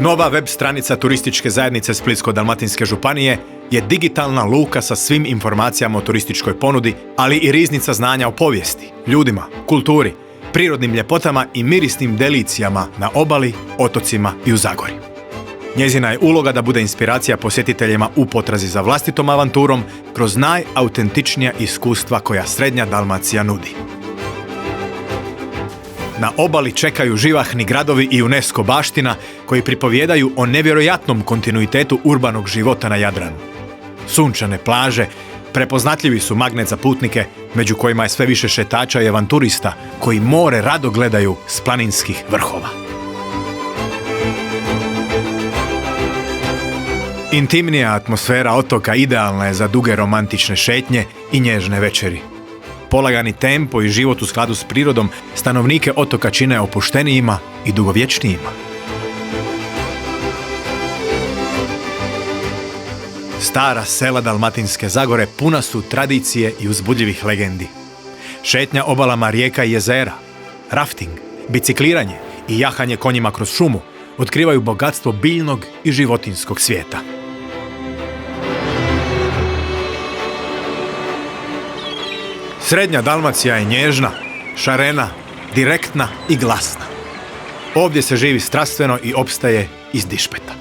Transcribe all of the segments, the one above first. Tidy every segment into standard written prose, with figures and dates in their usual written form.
Nova web stranica turističke zajednice Splitsko-dalmatinske županije je digitalna luka sa svim informacijama o turističkoj ponudi, ali i riznica znanja o povijesti, ljudima, kulturi, prirodnim ljepotama i mirisnim delicijama na obali, otocima i u Zagori. Njezina je uloga da bude inspiracija posjetiteljima u potrazi za vlastitom avanturom kroz najautentičnija iskustva koja Srednja Dalmacija nudi. Na obali čekaju živahni gradovi i UNESCO baština koji pripovijedaju o nevjerojatnom kontinuitetu urbanog života na Jadranu. Sunčane plaže prepoznatljivi su magnet za putnike, među kojima je sve više šetača i avanturista koji more rado gledaju s planinskih vrhova. Intimnija atmosfera otoka idealna je za duge romantične šetnje i nježne večeri. Polagani tempo i život u skladu s prirodom stanovnike otoka čine opuštenijima i dugovječnijima. Stara sela Dalmatinske Zagore puna su tradicije i uzbudljivih legendi. Šetnja obalama rijeka i jezera, rafting, bicikliranje i jahanje konjima kroz šumu otkrivaju bogatstvo biljnog i životinjskog svijeta. Srednja Dalmacija je nježna, šarena, direktna i glasna. Ovdje se živi strastveno i opstaje iz dišpeta.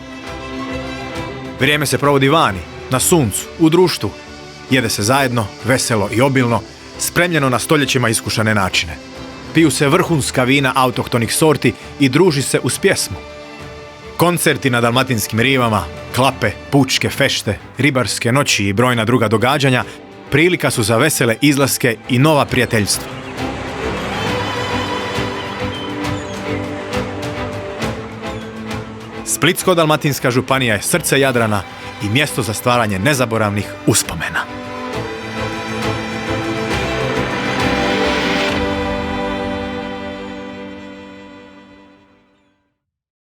Vrijeme se provodi vani, na suncu, u društvu. Jede se zajedno, veselo i obilno, spremljeno na stoljećima iskušane načine. Piju se vrhunska vina autohtonih sorti i druži se uz pjesmu. Koncerti na dalmatinskim rivama, klape, pučke fešte, ribarske noći i brojna druga događanja prilika su za vesele izlaske i nova prijateljstva. Splitsko-dalmatinska županija je srce Jadrana i mjesto za stvaranje nezaboravnih uspomena.